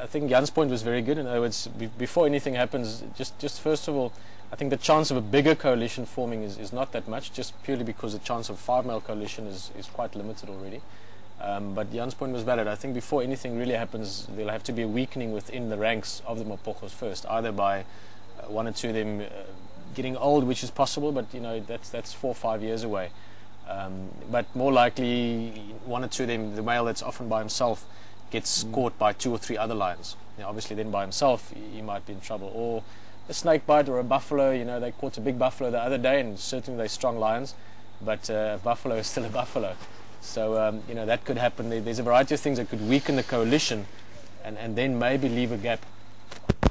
I think Jan's point was very good. In other words, before anything happens, just first of all, I think the chance of a bigger coalition forming is not that much, just purely because the chance of 5-male coalition is quite limited already. But Jan's point was valid. I think before anything really happens, there'll have to be a weakening within the ranks of the Mapogos first, either by one or two of them getting old, which is possible, but you know that's 4 or 5 years away. But more likely, one or two of them, the male that's often by himself, gets caught by 2 or 3 other lions. Now, obviously, then by himself, he might be in trouble. Or a snake bite or a buffalo. You know, they caught a big buffalo the other day, and certainly they're strong lions, but a buffalo is still a buffalo. So, you know, that could happen. There's a variety of things that could weaken the coalition and then maybe leave a gap.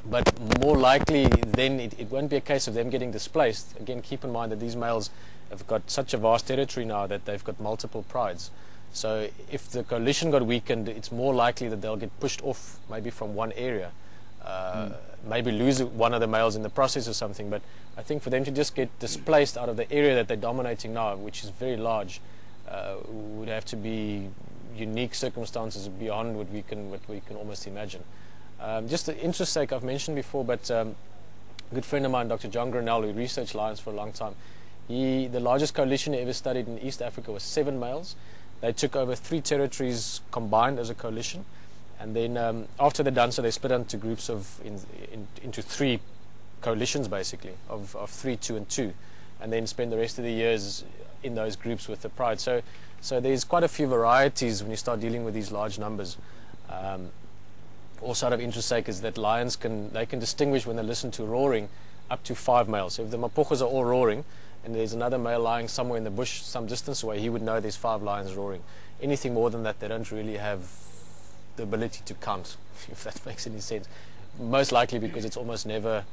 But more likely, then it won't be a case of them getting displaced. Again, keep in mind that these males have got such a vast territory now that they've got multiple prides. So if the coalition got weakened, it's more likely that they'll get pushed off maybe from one area. Maybe lose one of the males in the process or something. But I think for them to just get displaced out of the area that they're dominating now, which is very large, would have to be unique circumstances beyond what we can almost imagine. Just the interest sake, I've mentioned before, but a good friend of mine, Dr. John Grinnell, who researched lions for a long time, the largest coalition he ever studied in East Africa was 7 males. They took over 3 territories combined as a coalition, and then after they're done, so they split into groups into 3 coalitions basically of 3, 2, and 2, and then spend the rest of the years in those groups with the pride. So there's quite a few varieties when you start dealing with these large numbers. Also out of interest sake is that lions can distinguish when they listen to roaring up to 5 males. So if the Mapogos are all roaring and there's another male lying somewhere in the bush some distance away, he would know there's 5 lions roaring. Anything more than that, they don't really have the ability to count, if that makes any sense. Most likely because it's almost never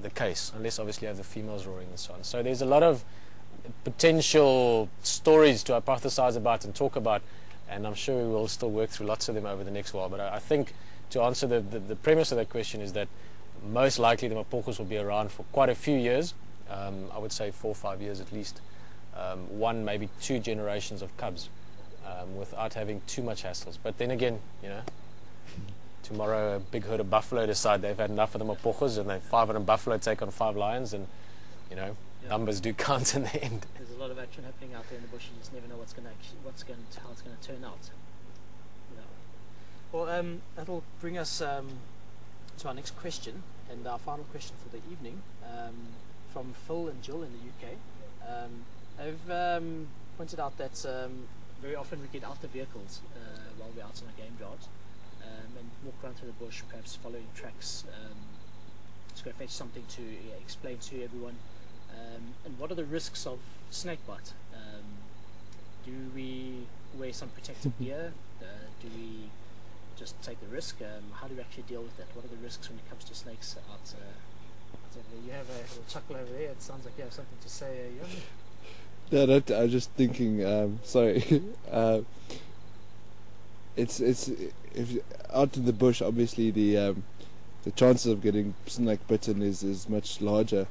the case, unless obviously you have the females roaring and so on. So there's a lot of potential stories to hypothesize about and talk about, and I'm sure we will still work through lots of them over the next while. But I think to answer the premise of that question is that most likely the Mapogos will be around for quite a few years. I would say 4 or 5 years at least. 1, maybe 2 generations of cubs without having too much hassles. But then again, you know, tomorrow a big herd of buffalo decide they've had enough of the Mapogos and 500 buffalo take on 5 lions, and you know, numbers do count in the end. There's a lot of action happening out there in the bush. You just never know how it's going to turn out. Yeah. Well, that'll bring us to our next question, and our final question for the evening, from Phil and Jill in the UK. They've pointed out that very often we get out the vehicles while we're out on our game jobs, and walk around through the bush, perhaps following tracks, to go fetch something to explain to everyone. And what are the risks of snake bite? Do we wear some protective gear? Do we just take the risk? How do we actually deal with that? What are the risks when it comes to snakes out there? You have a little chuckle over there. It sounds like you have something to say, Jan. No, I was just thinking. Sorry. It's if out in the bush, obviously the chances of getting snake bitten is much larger.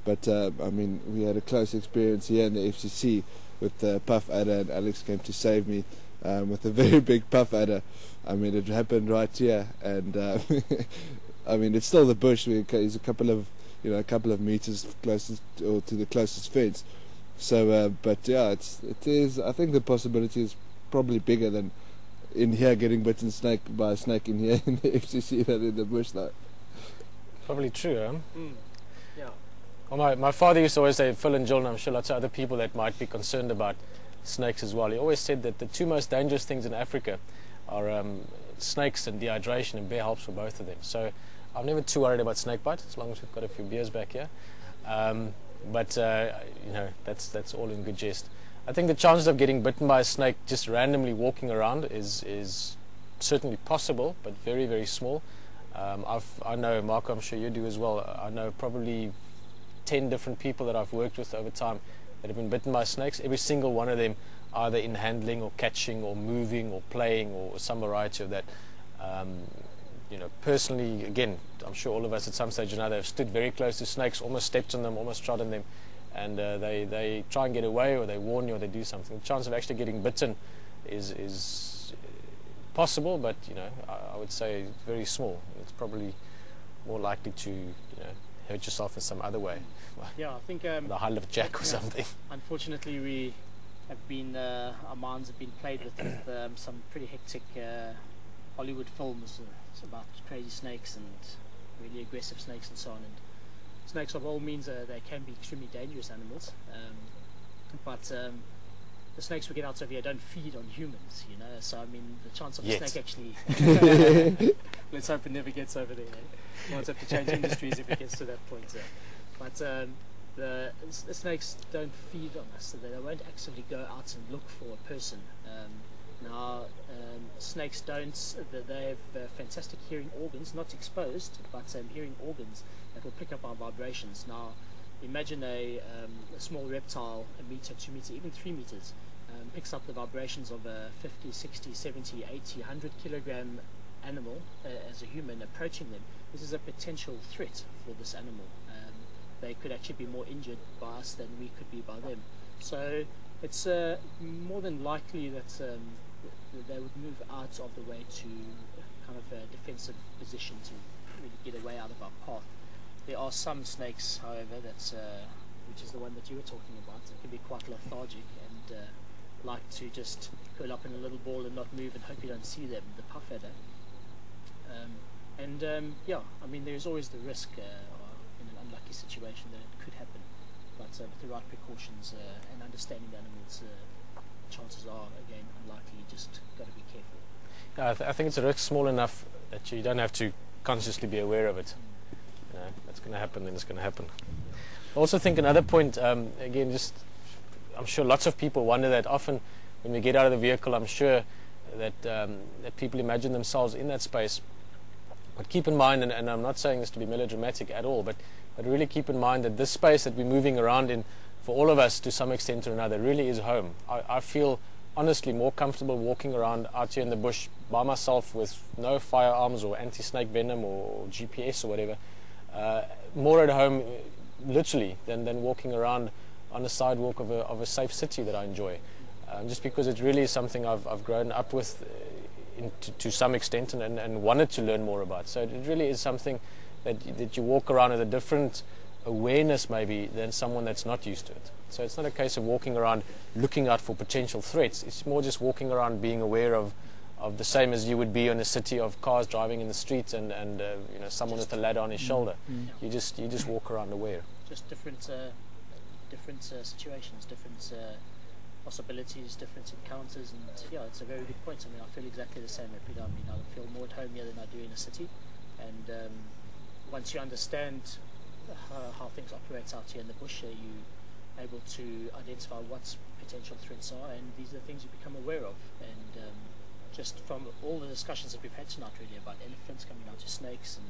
But I mean, we had a close experience here in the FCC with the puff adder, and Alex came to save me with a very big puff adder. I mean, it happened right here, and I mean, it's still the bush. It's a couple of meters closest or to the closest fence. So, but yeah, it is. I think the possibility is probably bigger than in here getting bitten by a snake in here in the FCC than in the bush, though. Probably true, huh? Yeah. Well, my father used to always say, Phil and Jill, and I'm sure lots of other people that might be concerned about snakes as well. He always said that the 2 most dangerous things in Africa are snakes and dehydration, and bear helps for both of them. So I'm never too worried about snake bite, as long as we've got a few beers back here. But you know, that's all in good jest. I think the chances of getting bitten by a snake just randomly walking around is certainly possible, but very, very small. I know, Marco, I'm sure you do as well. I know probably 10 different people that I've worked with over time that have been bitten by snakes. Every single one of them, either in handling or catching or moving or playing or some variety of that. You know, personally, again, I'm sure all of us at some stage or another have stood very close to snakes, almost stepped on them, almost trod on them, and they try and get away, or they warn you, or they do something. The chance of actually getting bitten is possible, but I would say very small. It's probably more likely to hurt yourself in some other way. Yeah, I think The high lift jack or something. unfortunately we have been our minds have been played with some pretty hectic Hollywood films about crazy snakes and really aggressive snakes and so on. And snakes, of all means, they can be extremely dangerous animals, but the snakes we get out of here don't feed on humans, so I mean the chance of the snake actually let's hope it never gets over there. We'll have to change industries if it gets to that point. But the snakes don't feed on us, so they won't actively go out and look for a person. Snakes don't. They have fantastic hearing organs, not exposed, but hearing organs that will pick up our vibrations. Now, imagine a small reptile, a meter, 2 meters, even 3 meters, picks up the vibrations of a 50, 60, 70, 80, 100 kilogram animal as a human approaching them. This is a potential threat for this animal. They could actually be more injured by us than we could be by them. So it's more than likely that they would move out of the way to kind of a defensive position to really get away out of our path. There are some snakes, however, which is the one that you were talking about, that can be quite lethargic and like to just curl up in a little ball and not move and hope you don't see them, the puff adder. Yeah, I mean there's always the risk in an unlucky situation that it could happen, but with the right precautions and understanding the animals, chances are again unlikely. You just got to be careful. I think it's a risk small enough that you don't have to consciously be aware of it. That's going to happen, then it's going to happen. I also think another point, again, just I'm sure lots of people wonder that often when we get out of the vehicle. I'm sure that that people imagine themselves in that space. But keep in mind, and I'm not saying this to be melodramatic at all, but really keep in mind that this space that we're moving around in, for all of us to some extent or another, really is home. I feel honestly more comfortable walking around out here in the bush by myself with no firearms or anti-snake venom or GPS or whatever, more at home literally than walking around on the sidewalk of a safe city that I enjoy, just because it really is something I've grown up with to some extent and wanted to learn more about. So it really is something that you walk around with a different awareness maybe than someone that's not used to it. So it's not a case of walking around looking out for potential threats. It's more just walking around being aware of the same as you would be in a city of cars driving in the streets and someone with a ladder on his shoulder. You just walk around aware. Just different situations, different possibilities, different encounters, and yeah, it's a very good point. I mean, I feel exactly the same every day. I mean, I feel more at home here than I do in a city, and once you understand how things operate out here in the bush, you're able to identify what potential threats are, and these are the things you become aware of. And just from all the discussions that we've had tonight, really, about elephants coming out to snakes and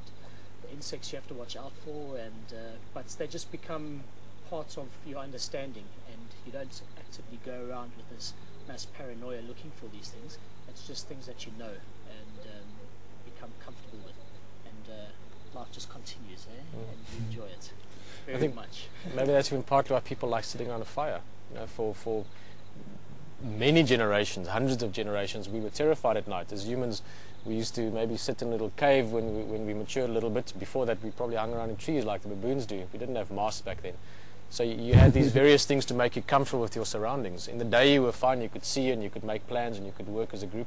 the insects you have to watch out for, and but they just become part of your understanding, and you don't actively go around with this mass paranoia looking for these things. It's just things that you know and become comfortable with, and life just continues, and you enjoy it very much. Maybe that's even partly why people like sitting around a fire. For many generations, hundreds of generations, we were terrified at night. As humans, we used to maybe sit in a little cave when we matured a little bit. Before that, we probably hung around in trees like the baboons do. We didn't have masks back then. So you had these various things to make you comfortable with your surroundings. In the day you were fine, you could see and you could make plans and you could work as a group.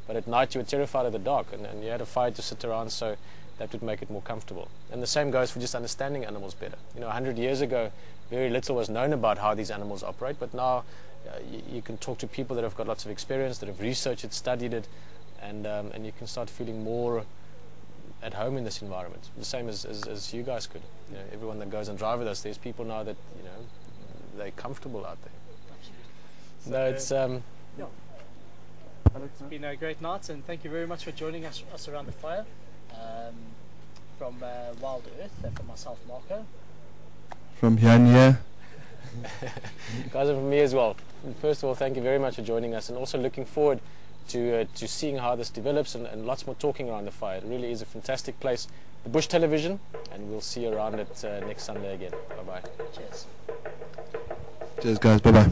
But at night you were terrified of the dark, and you had a fire to sit around, so that would make it more comfortable. And the same goes for just understanding animals better. 100 years ago, very little was known about how these animals operate, but now you can talk to people that have got lots of experience, that have researched it, studied it, and you can start feeling more at home in this environment, the same as you guys could. Everyone that goes and drive with us, there's people now that they're comfortable out there. Absolutely. So it's been a great night, and thank you very much for joining us around the fire. From WildEarth, from myself, Marco. From Janja. Guys, and from me as well. First of all, thank you very much for joining us, and also looking forward to seeing how this develops, and lots more talking around the fire. It really is a fantastic place. The Bush Television, and we'll see you around it next Sunday again. Bye-bye. Cheers. Cheers, guys. Bye-bye.